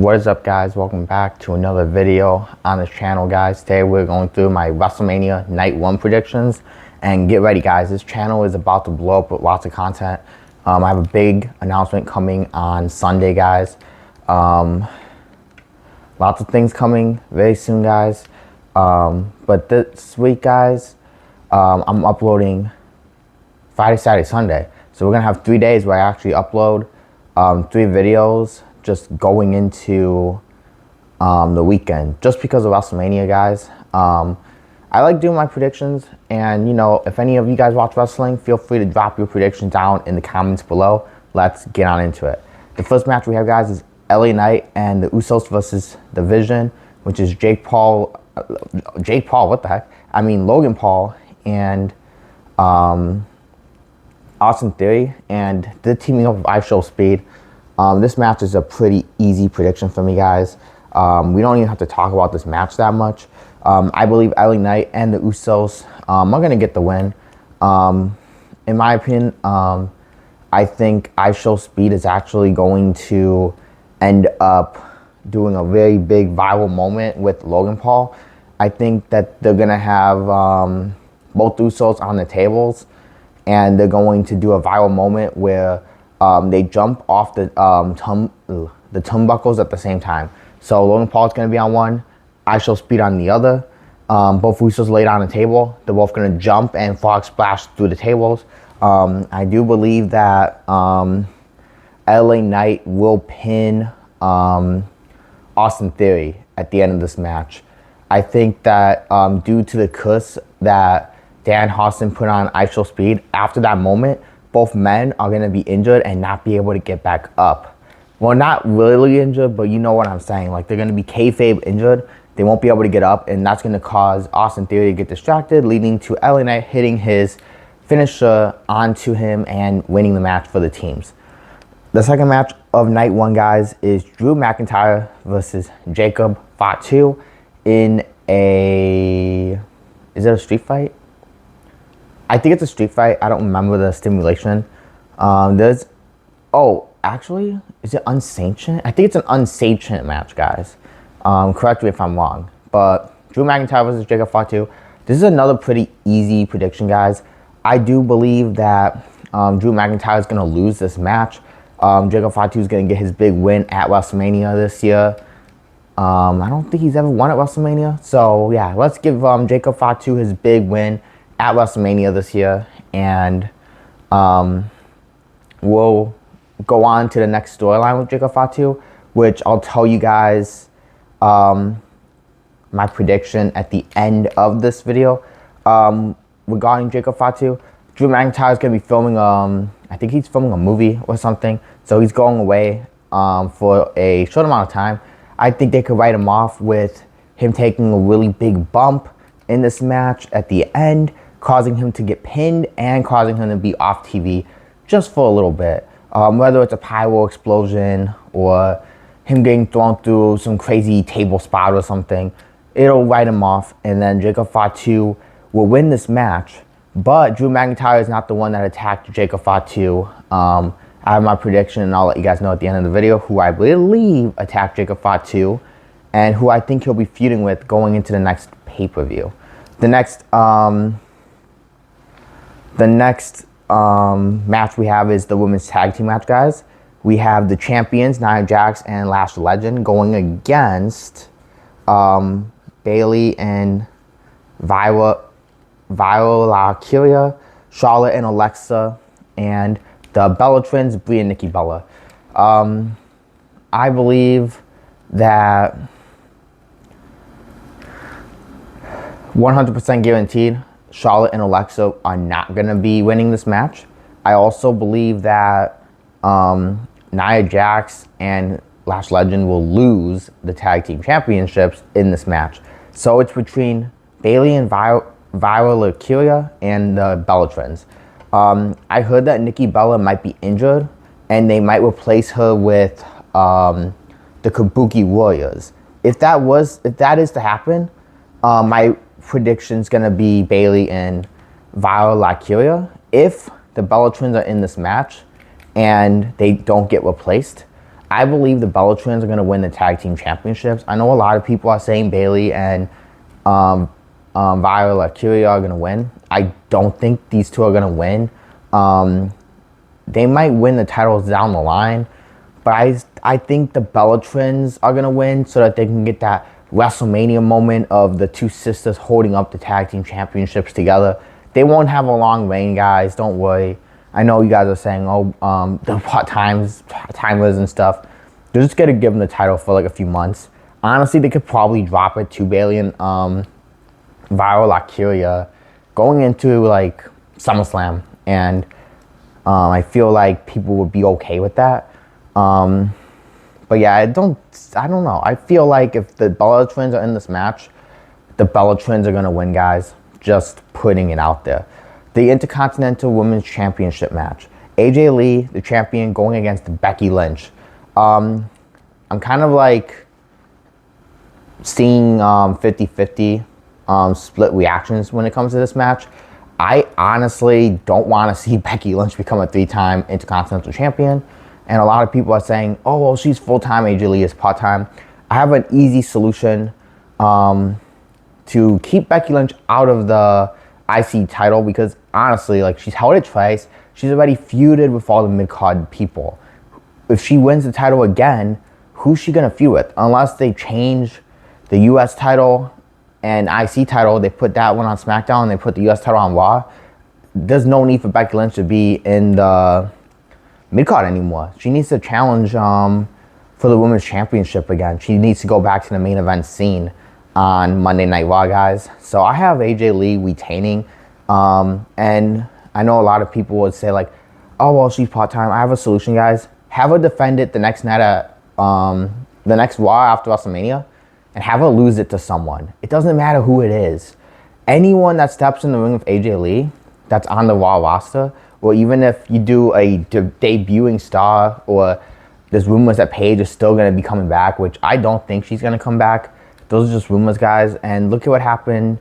What is up, guys? Welcome back to another video on this channel, guys. Today we're going through my WrestleMania Night 1 predictions. And get ready, guys. This channel is about to blow up with lots of content. I have a big announcement coming on Sunday, guys. Lots of things coming very soon, guys. But this week, guys, I'm uploading Friday, Saturday, Sunday. So we're going to have 3 days where I actually upload 3 videos just going into the weekend, just because of WrestleMania, guys. I like doing my predictions, and you know, if any of you guys watch wrestling, feel free to drop your predictions down in the comments below. Let's get on into it. The first match we have, guys, is LA Knight and the Usos versus The Vision, which is Logan Paul and Austin Theory, and they're teaming up with I Show Speed. This match is a pretty easy prediction for me, guys. We don't even have to talk about this match that much. I believe LA Knight and the Usos are going to get the win. In my opinion, I think I Show Speed is actually going to end up doing a very big viral moment with Logan Paul. I think that they're going to have both Usos on the tables, and they're going to do a viral moment where they jump off the turnbuckles at the same time. So Logan Paul is going to be on one, I Show Speed on the other. Both Usos laid on the table. They're both going to jump and frog splash through the tables. I do believe that LA Knight will pin Austin Theory at the end of this match. I think that due to the curse that Dan Hostin put on I Show Speed, after that moment, both men are going to be injured and not be able to get back up. Well, not really injured, but you know what I'm saying. Like, they're going to be kayfabe injured. They won't be able to get up, and that's going to cause Austin Theory to get distracted, leading to LA Knight hitting his finisher onto him and winning the match for the teams. The second match of Night 1, guys, is Drew McIntyre versus Jacob Fatu in a... Is it a street fight? I think it's a street fight. I don't remember the stipulation. Actually, is it unsanctioned? I think it's an unsanctioned match, guys. Correct me if I'm wrong. But Drew McIntyre versus Jacob Fatu. This is another pretty easy prediction, guys. I do believe that Drew McIntyre is going to lose this match. Jacob Fatu is going to get his big win at WrestleMania this year. I don't think he's ever won at WrestleMania. So, yeah, let's give Jacob Fatu his big win at WrestleMania this year. And we'll go on to the next storyline with Jacob Fatu, which I'll tell you guys my prediction at the end of this video. Regarding Jacob Fatu, Drew McIntyre is going to be filming, I think he's filming a movie or something. So he's going away for a short amount of time. I think they could write him off with him taking a really big bump in this match at the end, causing him to get pinned and causing him to be off TV just for a little bit. Whether it's a pyro explosion or him getting thrown through some crazy table spot or something, it'll write him off, and then Jacob Fatu will win this match. But Drew McIntyre is not the one that attacked Jacob Fatu. I have my prediction, and I'll let you guys know at the end of the video who I believe attacked Jacob Fatu and who I think he'll be feuding with going into the next pay-per-view. The next match we have is the women's tag team match, guys. We have the champions, Nia Jax and Lash Legend, going against Bayley and Valkyria, Charlotte and Alexa, and the Bella Twins, Brie and Nikki Bella. I believe that 100% guaranteed Charlotte and Alexa are not going to be winning this match. I also believe that Nia Jax and Lash Legend will lose the tag team championships in this match. So it's between Bayley and Valkyria and the Bella Twins. I heard that Nikki Bella might be injured, and they might replace her with the Kabuki Warriors. If that is to happen, my prediction's gonna be Bayley and Valkyria. If the Bella Twins are in this match and they don't get replaced, I believe the Bella Twins are going to win the tag team championships. I know a lot of people are saying Bailey and Viola Curia are going to win. I don't think these two are going to win. They might win the titles down the line, but I think the Bella Twins are going to win so that they can get that WrestleMania moment of the two sisters holding up the tag team championships together. They won't have a long reign, guys. Don't worry. I know you guys are saying, oh, the timers and stuff. They're just going to give them the title for like a few months. Honestly, they could probably drop it to Bailey and Viola Curia going into like SummerSlam. And I feel like people would be okay with that. But yeah, I don't know. I feel like if the Bella Twins are in this match, the Bella Twins are going to win, guys. Just putting it out there. The Intercontinental Women's Championship match. AJ Lee, the champion, going against Becky Lynch. I'm kind of like seeing 50-50 split reactions when it comes to this match. I honestly don't want to see Becky Lynch become a 3-time Intercontinental Champion. And a lot of people are saying, oh, well, she's full-time, AJ Lee is part-time. I have an easy solution to keep Becky Lynch out of the IC title because, honestly, like, she's held it twice. She's already feuded with all the mid-card people. If she wins the title again, who's she going to feud with? Unless they change the U.S. title and IC title, they put that one on SmackDown and they put the U.S. title on Raw. There's no need for Becky Lynch to be in the mid-card anymore. She needs to challenge for the Women's Championship again. She needs to go back to the main event scene on Monday Night Raw, guys. So I have AJ Lee retaining. And I know a lot of people would say, like, oh, well, she's part-time. I have a solution, guys. Have her defend it the next night at the next Raw after WrestleMania and have her lose it to someone. It doesn't matter who it is. Anyone that steps in the ring with AJ Lee that's on the Raw roster, or even if you do a debuting star, or there's rumors that Paige is still going to be coming back, which I don't think she's going to come back. Those are just rumors, guys. And look at what happened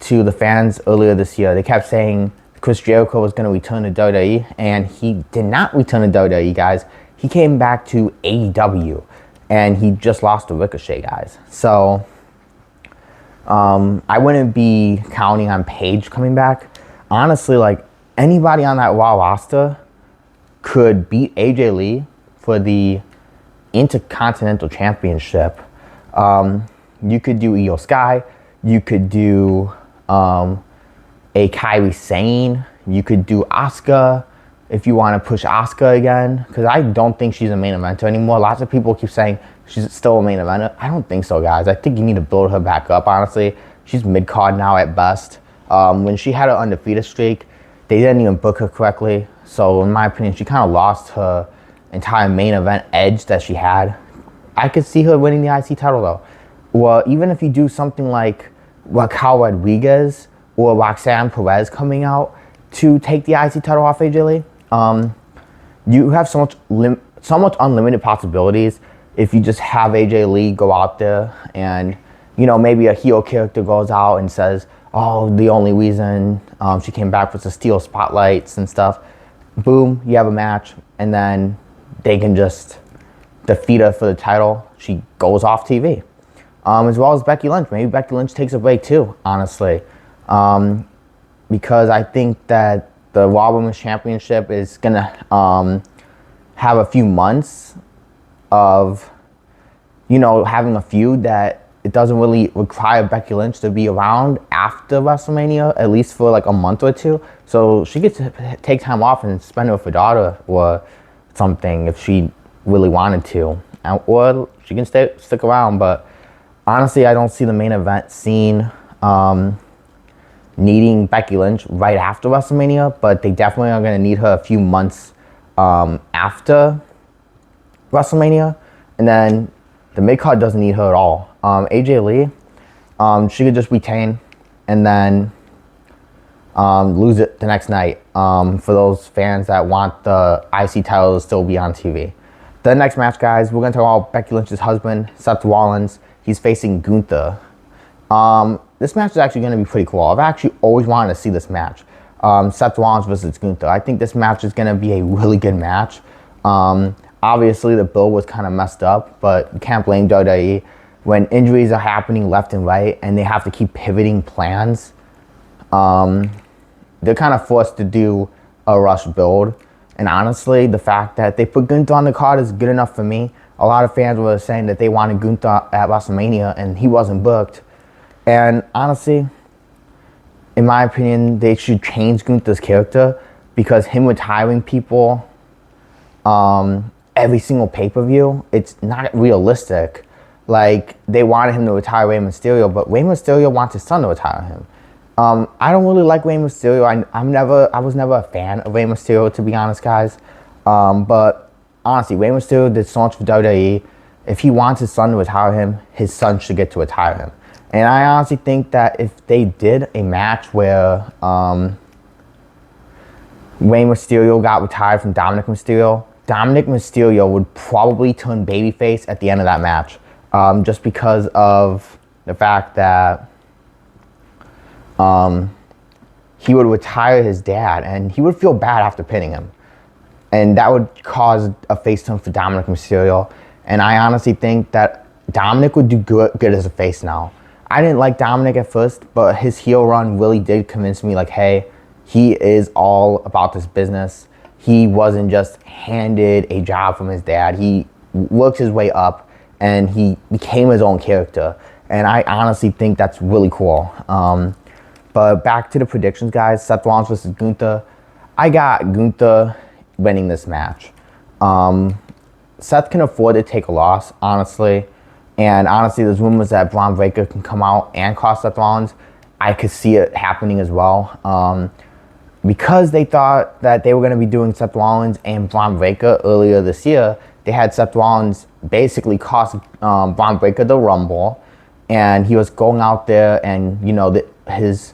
to the fans earlier this year. They kept saying Chris Jericho was going to return to WWE, and he did not return to WWE, guys. He came back to AEW, and he just lost to Ricochet, guys. So I wouldn't be counting on Paige coming back. Honestly, like, anybody on that Raw roster could beat AJ Lee for the Intercontinental Championship. You could do Io Sky. You could do a Kairi Sane. You could do Asuka if you want to push Asuka again, because I don't think she's a main eventer anymore. Lots of people keep saying she's still a main eventer. I don't think so, guys. I think you need to build her back up, honestly. She's mid-card now at best. When she had an undefeated streak, they didn't even book her correctly. So in my opinion, she kind of lost her entire main event edge that she had. I could see her winning the IC title, though. Well, even if you do something like Raquel Rodriguez or Roxanne Perez coming out to take the IC title off AJ Lee, you have so much unlimited possibilities if you just have AJ Lee go out there and, you know, maybe a heel character goes out and says, oh, the only reason she came back was to steal spotlights and stuff. Boom, you have a match, and then they can just defeat her for the title. She goes off TV. As well as Becky Lynch. Maybe Becky Lynch takes a break too, honestly. Because I think that the Raw Women's Championship is going to have a few months of, you know, having a feud that it doesn't really require Becky Lynch to be around after WrestleMania, at least for like a month or two. So she gets to take time off and spend it with her daughter or something if she really wanted to. Or she can stick around, but honestly, I don't see the main event scene needing Becky Lynch right after WrestleMania, but they definitely are going to need her a few months after WrestleMania. And then the mid-card doesn't need her at all. AJ Lee, she could just retain and then lose it the next night for those fans that want the IC title to still be on TV. The next match, guys, we're going to talk about Becky Lynch's husband, Seth Rollins. He's facing Gunther. This match is actually going to be pretty cool. I've actually always wanted to see this match. Seth Rollins versus Gunther. I think this match is going to be a really good match. Obviously, the bill was kind of messed up, but you can't blame WWE when injuries are happening left and right and they have to keep pivoting plans. They're kind of forced to do a rush build. And honestly, the fact that they put Gunther on the card is good enough for me. A lot of fans were saying that they wanted Gunther at WrestleMania and he wasn't booked. And honestly, in my opinion, they should change Gunther's character because him retiring people every single pay-per-view, it's not realistic. Like, they wanted him to retire Rey Mysterio, but Rey Mysterio wants his son to retire him. I don't really like Rey Mysterio. I was never a fan of Rey Mysterio, to be honest, guys. But honestly, Rey Mysterio did so much for WWE. If he wants his son to retire him, his son should get to retire him. And I honestly think that if they did a match where Rey Mysterio got retired from Dominic Mysterio would probably turn babyface at the end of that match. Just because of the fact that he would retire his dad and he would feel bad after pinning him. And that would cause a face turn for Dominic Mysterio. And I honestly think that Dominic would do good as a face now. I didn't like Dominic at first, but his heel run really did convince me, like, hey, he is all about this business. He wasn't just handed a job from his dad. He worked his way up and he became his own character. And I honestly think that's really cool. But back to the predictions, guys. Seth Rollins versus Gunther. I got Gunther winning this match. Seth can afford to take a loss, honestly. And honestly, there's rumors that Braun Breaker can come out and cost Seth Rollins. I could see it happening as well. Because they thought that they were going to be doing Seth Rollins and Braun Breaker earlier this year, they had Seth Rollins basically cost Braun Breaker the Rumble. And he was going out there and, you know, his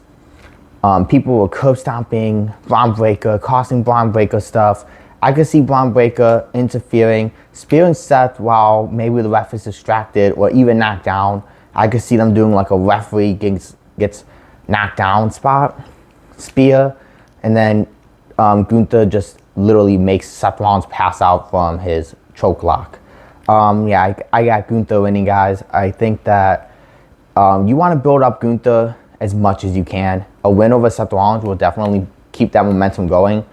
people were curb stomping Braun Breaker, costing Braun Breaker stuff. I could see Braun Breaker interfering, spearing Seth while maybe the ref is distracted or even knocked down. I could see them doing like a referee gets knocked down spear. And then Gunther just literally makes Seth Rollins pass out from his choke lock. I got Gunther winning, guys. I think that you want to build up Gunther as much as you can. A win over Seth Rollins will definitely keep that momentum going.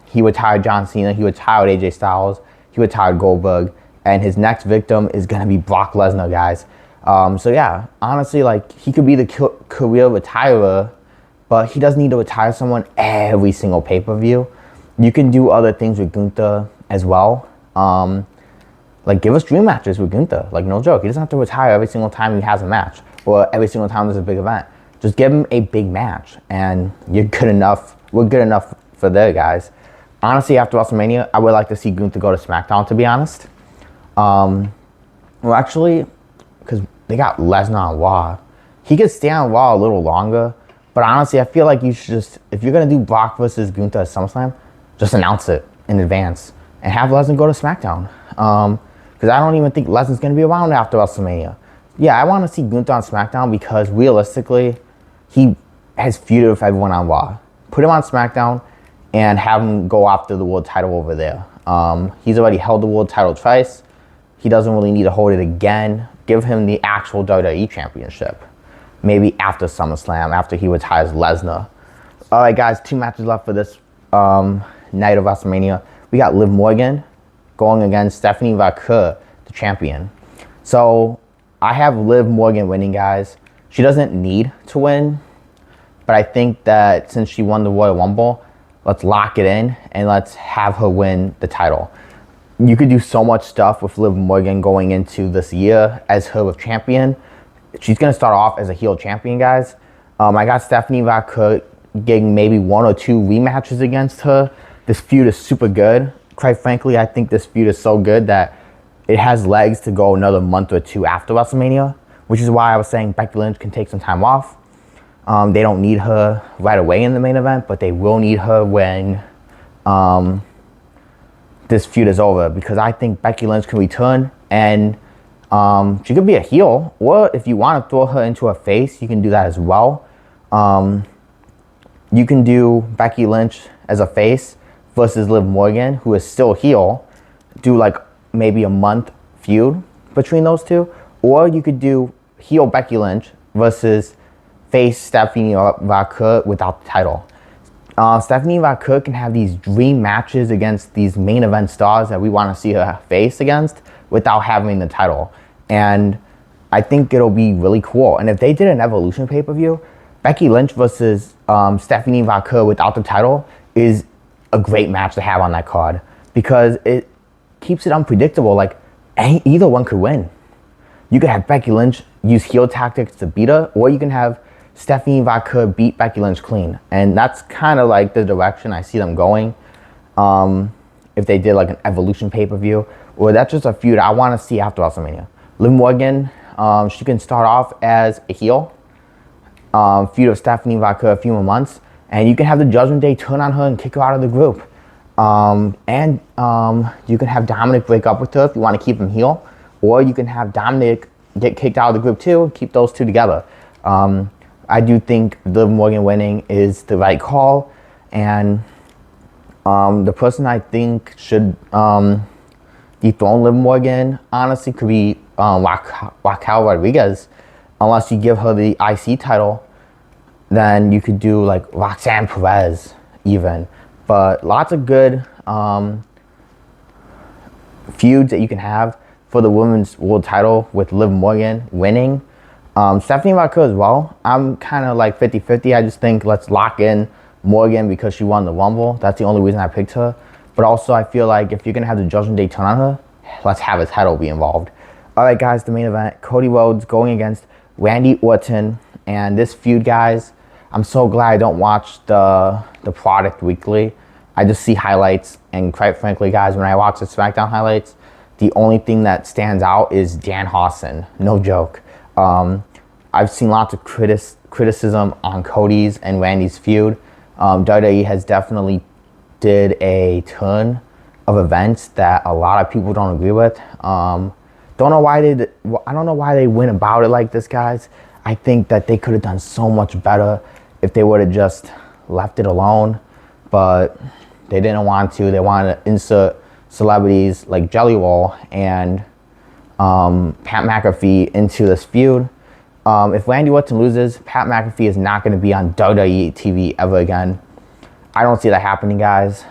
He retired John Cena. He retired AJ Styles. He retired Goldberg. And his next victim is going to be Brock Lesnar, guys. So yeah, honestly, like, he could be the career retirer, but he doesn't need to retire someone every single pay-per-view. You can do other things with Gunther as well. Like, give us dream matches with Gunther. Like, no joke. He doesn't have to retire every single time he has a match or every single time there's a big event. Just give him a big match, and you're good enough. We're good enough for there, guys. Honestly, after WrestleMania, I would like to see Gunther go to SmackDown, to be honest. Well, actually, because they got Lesnar on Raw. He could stay on Raw a little longer. But honestly, I feel like you should just, if you're going to do Brock versus Gunther at SummerSlam, just announce it in advance and have Lesnar go to SmackDown. Because I don't even think Lesnar's going to be around after WrestleMania. Yeah, I want to see Gunther on SmackDown because realistically, he has feuded with everyone on Raw. Put him on SmackDown and have him go after the world title over there. He's already held the world title twice. He doesn't really need to hold it again. Give him the actual WWE Championship. Maybe after SummerSlam, after he retires Lesnar. All right, guys, 2 matches left for this night of WrestleMania. We got Liv Morgan going against Stephanie McMahon, the champion. So I have Liv Morgan winning, guys. She doesn't need to win, but I think that since she won the Royal Rumble, let's lock it in and let's have her win the title. You could do so much stuff with Liv Morgan going into this year as her champion. She's going to start off as a heel champion, guys. I got Stephanie McMahon getting maybe 1 or 2 rematches against her. This feud is super good. Quite frankly, I think this feud is so good that it has legs to go another month or 2 after WrestleMania, which is why I was saying Becky Lynch can take some time off. They don't need her right away in the main event, but they will need her when this feud is over, because I think Becky Lynch can return and she could be a heel, or if you want to throw her into a face, you can do that as well. You can do Becky Lynch as a face versus Liv Morgan, who is still heel. do like maybe a month feud between those two, or you could do heel Becky Lynch versus face Stephanie Vaquer without the title. Stephanie Vaquer can have these dream matches against these main event stars that we want to see her face against without having the title. And I think it'll be really cool. And if they did an Evolution pay-per-view, Becky Lynch versus Stephanie Vaquer without the title is a great match to have on that card because it keeps it unpredictable. Like, either one could win. You could have Becky Lynch use heel tactics to beat her, or you can have Stephanie Vaquer beat Becky Lynch clean. And that's kind of like the direction I see them going. If they did like an Evolution pay-per-view, or that's just a feud I want to see after WrestleMania. Liv Morgan, she can start off as a heel, feud of Stephanie Vaquer a few more months, and you can have the Judgment Day turn on her and kick her out of the group. And you can have Dominic break up with her if you want to keep him heel, or you can have Dominic get kicked out of the group too and keep those two together. I do think Liv Morgan winning is the right call, and the person I think should dethrone Liv Morgan honestly could be Raquel Rodriguez. Unless you give her the IC title, then you could do like Roxanne Perez even. But lots of good feuds that you can have for the women's world title with Liv Morgan winning. Stephanie Vaquer as well. I'm kind of like 50-50. I just think let's lock in Morgan because she won the Rumble. That's the only reason I picked her. But also I feel like if you're going to have the Judgment Day turn on her, let's have a title be involved. All right, guys, the main event. Cody Rhodes going against Randy Orton. And this feud, guys, I'm so glad I don't watch the product weekly. I just see highlights. And quite frankly, guys, when I watch the SmackDown highlights, the only thing that stands out is Dan Hawson. No joke. I've seen lots of criticism on Cody's and Randy's feud. WWE has definitely did a ton of events that a lot of people don't agree with. I don't know why they went about it like this, guys. I think that they could have done so much better if they would have just left it alone, but they didn't want to. They wanted to insert celebrities like Jelly Roll and Pat McAfee into this feud. If Randy Orton loses, Pat McAfee is not going to be on WWE TV ever again. I don't see that happening, guys.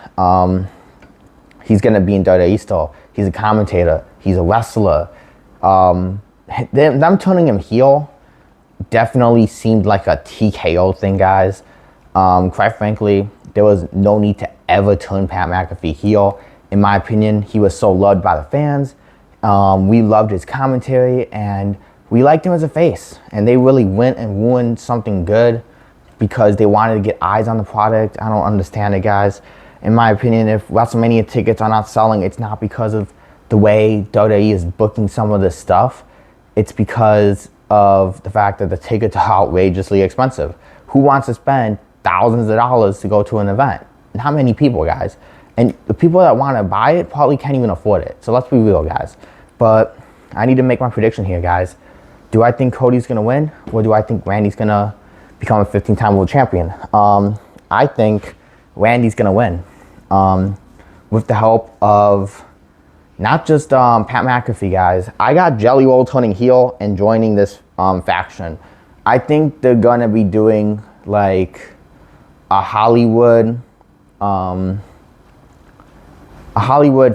He's going to be in WWE still. He's a commentator. He's a wrestler. Them turning him heel definitely seemed like a TKO thing, guys. Quite frankly, there was no need to ever turn Pat McAfee heel. In my opinion, he was so loved by the fans. We loved his commentary, and we liked him as a face. And they really went and ruined something good because they wanted to get eyes on the product. I don't understand it, guys. In my opinion, if WrestleMania tickets are not selling, it's not because of the way WWE is booking some of this stuff. It's because of the fact that the tickets are outrageously expensive. Who wants to spend thousands of dollars to go to an event? Not many people, guys. And the people that want to buy it probably can't even afford it. So let's be real, guys. But I need to make my prediction here, guys. Do I think Cody's going to win? Or do I think Randy's going to become a 15-time world champion? I think Randy's going to win. With the help of not just Pat McAfee, guys. I got Jelly Roll turning heel and joining this faction. I think they're going to be doing like a Hollywood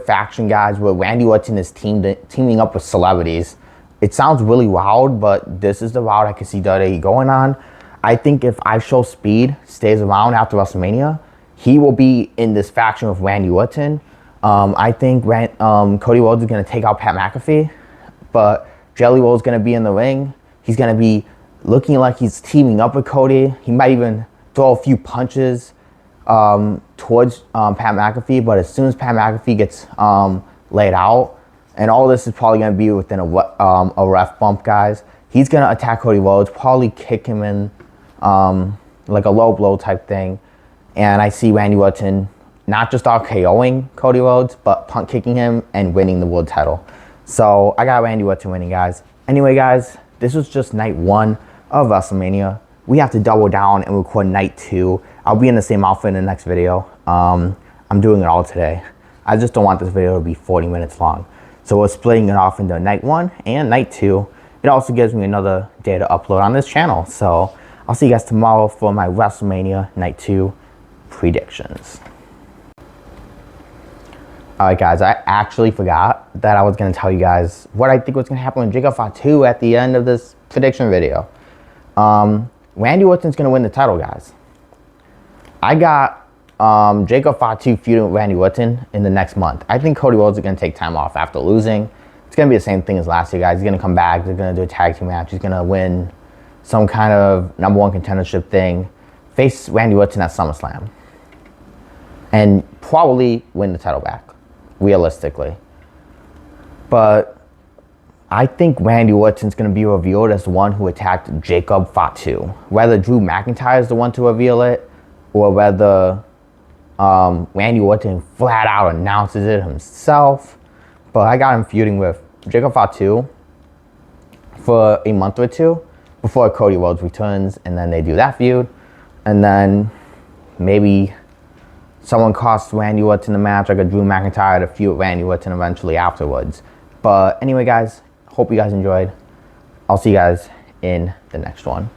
faction, guys, where Randy Orton is teaming up with celebrities. It sounds really wild, but this is the route I can see WWE going on. I think if I Show Speed stays around after WrestleMania, he will be in this faction with Randy Orton. I think Cody Rhodes is going to take out Pat McAfee, but Jelly Roll is going to be in the ring. He's going to be looking like he's teaming up with Cody. He might even throw a few punches towards Pat McAfee, but as soon as Pat McAfee gets laid out, and all this is probably going to be within a ref bump, guys, he's going to attack Cody Rhodes, probably kick him in like a low blow type thing. And I see Randy Orton not just RKOing Cody Rhodes, but punt kicking him and winning the world title. So I got Randy Orton winning, guys. Anyway, guys, this was just night 1 of WrestleMania. We have to double down and record night 2. I'll be in the same outfit in the next video. I'm doing it all today. I just don't want this video to be 40 minutes long. So we're splitting it off into night 1 and night 2. It also gives me another day to upload on this channel. So I'll see you guys tomorrow for my WrestleMania night 2 predictions. Alright guys, I actually forgot that I was going to tell you guys what I think was going to happen with Jacob Fatu at the end of this prediction video. Randy Orton's going to win the title, guys. I got Jacob Fatu feuding with Randy Orton in the next month. I think Cody Rhodes is going to take time off after losing. It's going to be the same thing as last year, guys. He's going to come back. They're going to do a tag team match. He's going to win some kind of #1 contendership thing. Face Randy Orton at SummerSlam. And probably win the title back, realistically. But I think Randy Orton's going to be revealed as the one who attacked Jacob Fatu. Whether Drew McIntyre is the one to reveal it, or whether Randy Orton flat out announces it himself. But I got him feuding with Jacob Fatu for a month or two before Cody Rhodes returns, and then they do that feud. And then maybe someone costs Randy Orton the match, like a Drew McIntyre, to feud Randy Orton eventually afterwards. But anyway, guys, hope you guys enjoyed. I'll see you guys in the next one.